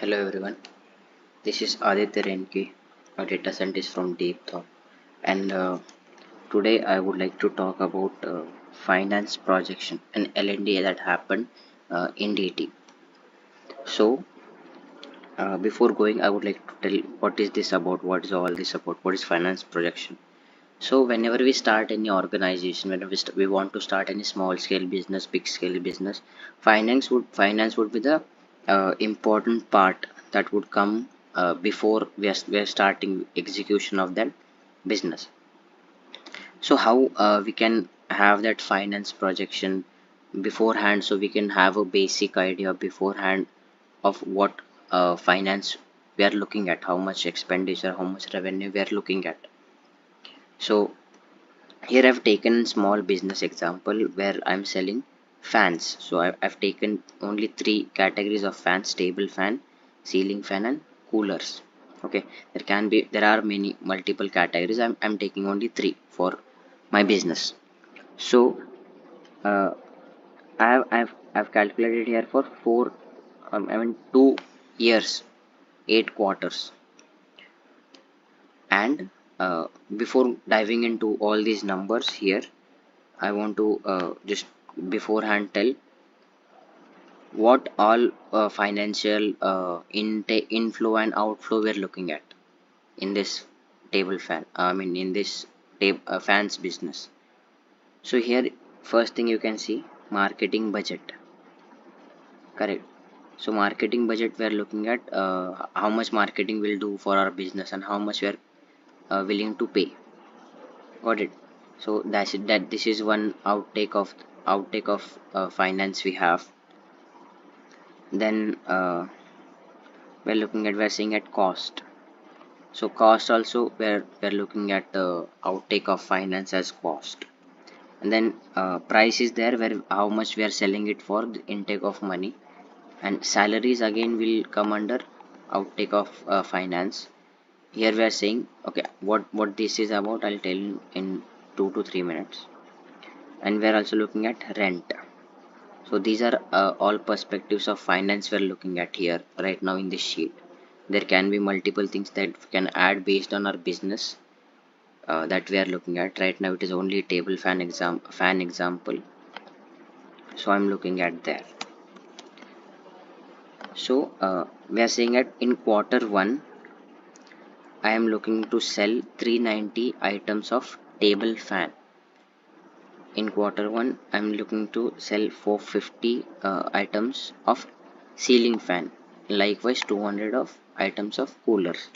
Hello everyone, this is Aditya Renke, a data scientist from DeepThought, and today I would like to talk about finance projection and L&D that happened in DT. So, before going, I would like to tell what is this about, what is all this about, what is finance projection. So, whenever we start any organization, whenever we want to start any small scale business, big scale business, finance would be the important part that would come before we are starting execution of that business. So, how we can have that finance projection beforehand, so we can have a basic idea beforehand of what finance we are looking at, how much expenditure, how much revenue we are looking at. So here I've taken small business example where I'm selling fans. So I've taken only three categories of fans: table fan, ceiling fan, and coolers. Okay, there are many multiple categories. I'm taking only three for my business. So uh, I've calculated here for 2 years, 8 quarters. And before diving into all these numbers here, I want to just beforehand tell what all financial inflow and outflow we're looking at in this table fan. I mean, in this fans business. So here, first thing you can see, marketing budget. Correct. So marketing budget we are looking at how much marketing will do for our business and how much we are willing to pay. Got it. So that this is one outtake of finance we have. Then we're seeing at cost. So cost also we're looking at the outtake of finance as cost. And then price is there where how much we are selling it for, the intake of money. And salaries again will come under outtake of finance. Here we are saying, okay, what this is about I'll tell you in 2 to 3 minutes. And we are also looking at rent. So these are all perspectives of finance we're looking at here right now in this sheet. There can be multiple things that we can add based on our business that we are looking at. Right now it is only table fan example. So I'm looking at there. So we are saying that in quarter 1 I am looking to sell 390 items of table fan. In quarter 1 I'm looking to sell 450 items of ceiling fan, likewise 200 of items of coolers.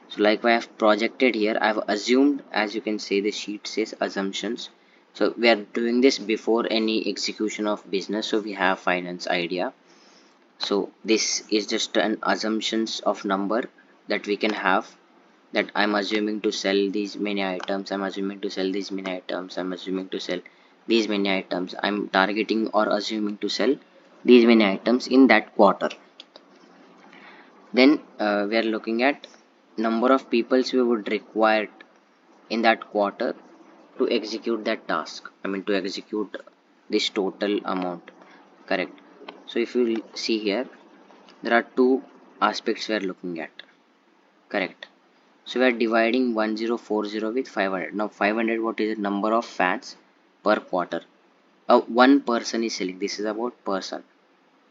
So like I have projected here, I've assumed, as you can see the sheet says assumptions. So we are doing this before any execution of business, so we have finance idea. So this is just an assumptions of number that we can have, that I'm assuming to sell these many items, I'm assuming to sell these many items, I'm assuming to sell these many items, I'm targeting or assuming to sell these many items in that quarter. Then we are looking at number of peoples we would require in that quarter to execute that task. I mean, to execute this total amount. Correct. So if you see here, there are two aspects we are looking at. Correct. So we are dividing 1040 with 500. Now 500, what is the number of fans per quarter? One person is selling. This is about person.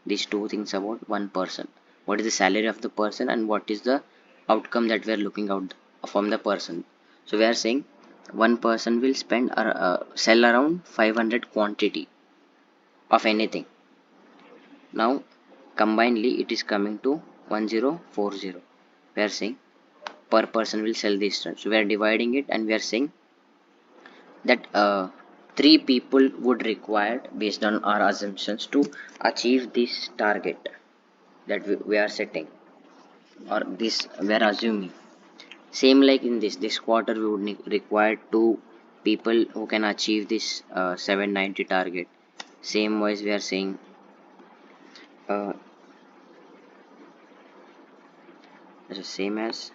These two things about one person. What is the salary of the person and what is the outcome that we are looking out from the person. So we are saying one person will spend or sell around 500 quantity of anything. Now combinedly it is coming to 1040. We are saying per person will sell this time. So we are dividing it and we are saying that three people would require based on our assumptions to achieve this target that we are setting, or this we are assuming. Same like in this quarter we would require two people who can achieve this 790 target. Same wise we are saying uh, the same as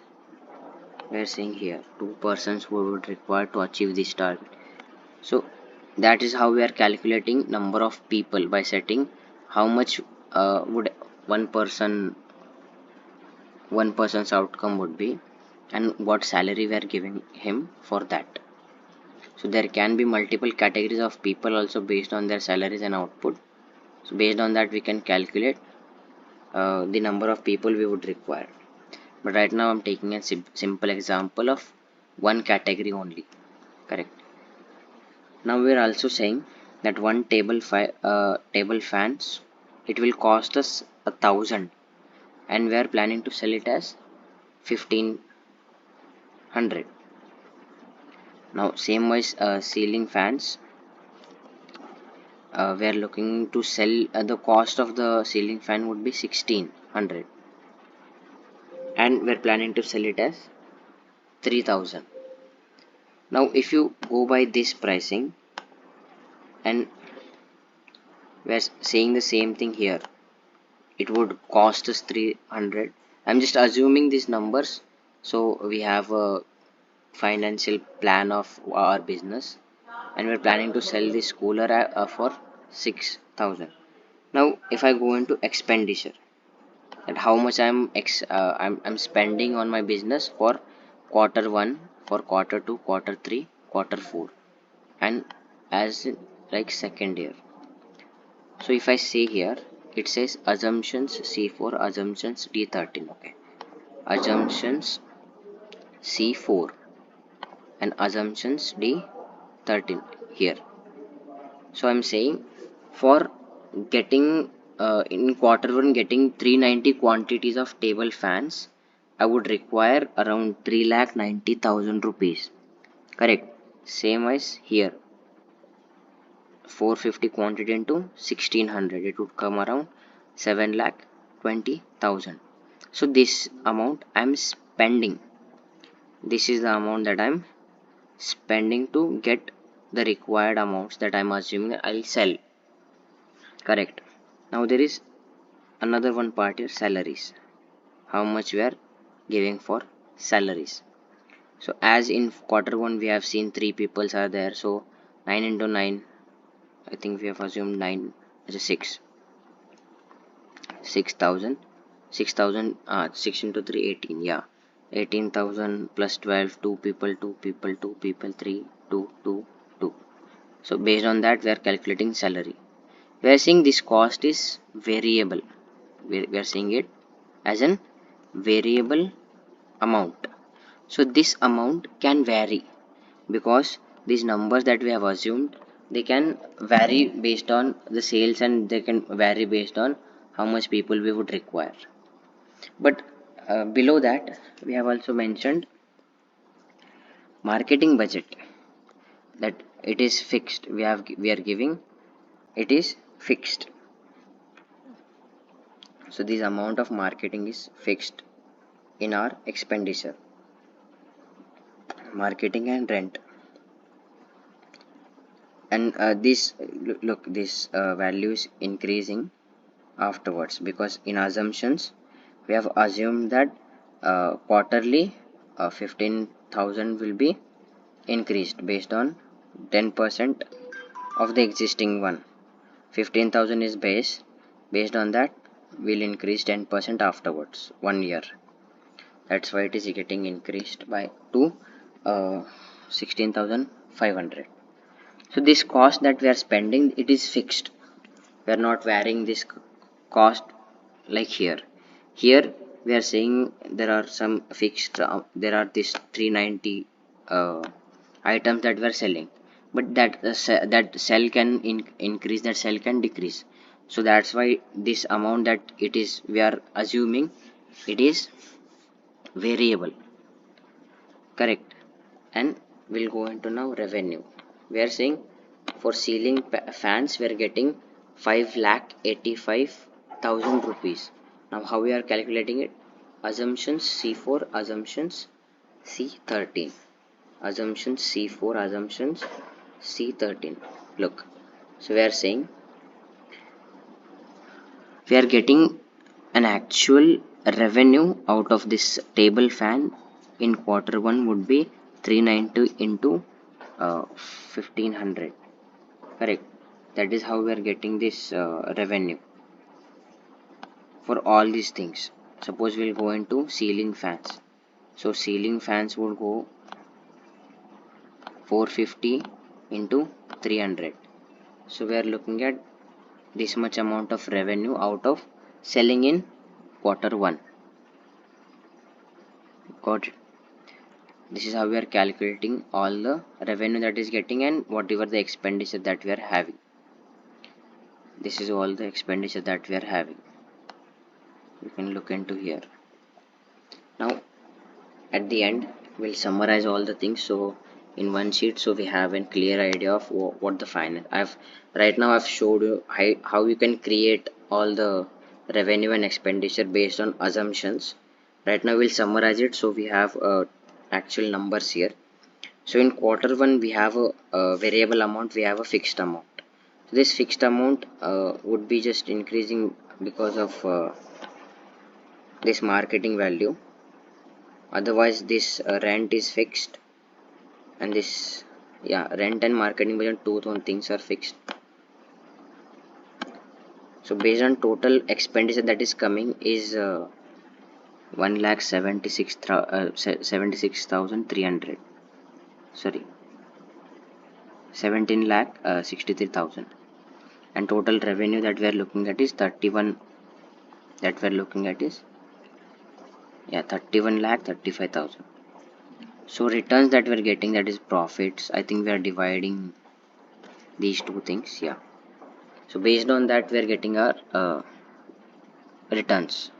we are saying here, two persons who would require to achieve this target. So that is how we are calculating number of people by setting how much would one person one person's outcome would be and what salary we are giving him for that. So there can be multiple categories of people also based on their salaries and output. So based on that we can calculate the number of people we would require. But right now I'm taking a simple example of one category only. Correct. Now we are also saying that one table fans, it will cost us 1,000 and we are planning to sell it as 1,500. Now same wise ceiling fans, we are looking to sell the cost of the ceiling fan would be 1,600 and we are planning to sell it as 3,000. Now if you go by this pricing and we are saying the same thing here, it would cost us 300. I'm just assuming these numbers so we have a financial plan of our business and we're planning to sell this cooler for 6,000. Now if I go into expenditure and how much I'm spending on my business for quarter 1, for quarter 2, quarter 3, quarter 4, and as in, like second year. So if I say here, it says assumptions C4, assumptions D13. Okay, assumptions C4 and assumptions D13 here. So I'm saying for getting in quarter 1 getting 390 quantities of table fans, I would require around 3,90,000 rupees. Correct. Same as here, 450 quantity into 1,600, it would come around 7,20,000. So this amount I'm spending, this is the amount that I'm spending to get the required amounts that I'm assuming I'll sell. Correct. Now there is another one part here, salaries. How much we are giving for salaries. So as in quarter 1 we have seen 3 peoples are there, so 9 into 9, I think we have assumed 9 as a 6,000. 6 into 3, 18. Yeah, 18,000 plus 12, 2 people, 2 people, 2 people, 3, 2, 2, 2. So based on that we are calculating salary. We are seeing this cost is variable. We are seeing it as an variable amount. So this amount can vary because these numbers that we have assumed, they can vary based on the sales and they can vary based on how much people we would require. But below that we have also mentioned marketing budget, that it is fixed. We are giving it is fixed. So this amount of marketing is fixed in our expenditure, marketing and rent. And this look, this value is increasing afterwards because in assumptions we have assumed that quarterly 15,000 will be increased based on 10% of the existing one. 15,000 is base. Based on that we'll increase 10% afterwards 1 year. That's why it is getting increased by to 16,500. So this cost that we are spending, it is fixed. We are not varying this cost like here. Here we are saying there are some fixed, there are this 390 items that we are selling, but that cell can increase, that cell can decrease. So that's why this amount that it is, we are assuming it is variable. Correct. And we'll go into now revenue. We are saying for ceiling fans we are getting 5,85,000 rupees. Now how we are calculating it? Assumptions C4, assumptions C13, assumptions C4, assumptions C13. Look, so we are saying we are getting an actual revenue out of this table fan in quarter 1 would be 390 into 1,500. Correct. That is how we are getting this revenue for all these things. Suppose we'll go into ceiling fans. So ceiling fans would go 450 into 300. So we are looking at this much amount of revenue out of selling in quarter 1. Got it? This is how we are calculating all the revenue that is getting and whatever the expenditure that we are having. This is all the expenditure that we are having. You can look into here. Now at the end we'll summarize all the things so in one sheet, so we have a clear idea of what the finance. I've showed you how you can create all the revenue and expenditure based on assumptions. Right now we'll summarize it so we have actual numbers here. So in quarter 1 we have a variable amount, we have a fixed amount. So this fixed amount would be just increasing because of this marketing value. Otherwise this rent is fixed, and this, yeah, rent and marketing budget, two things are fixed. So based on total expenditure that is coming is 1,76,300, sorry, 17 lakh 63,000, and total revenue that we are looking at is 31, that we are looking at is, yeah, 31 lakh 35,000. So returns that we are getting, that is profits, I think we are dividing these two things, yeah. So based on that we are getting our returns.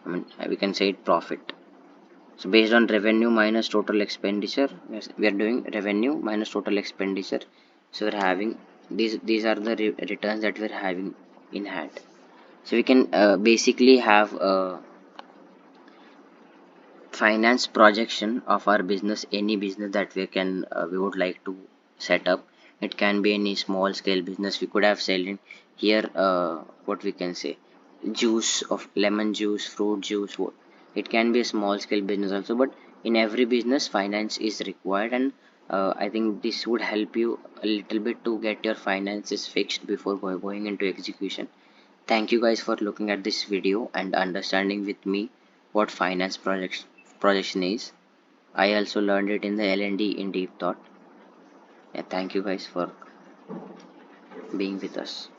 I mean, we can say it profit. So based on revenue minus total expenditure, yes, we are doing revenue minus total expenditure. So we're having these are the returns that we're having in hand. So we can basically have a finance projection of our business, any business that we would like to set up. It can be any small scale business. We could have selling here what we can say, juice of lemon juice, fruit juice. It can be a small scale business also, but in every business finance is required, and I think this would help you a little bit to get your finances fixed before going into execution. Thank you guys for looking at this video and understanding with me what finance projection is. I also learned it in the L&D in Deep Thought. Yeah, thank you guys for being with us.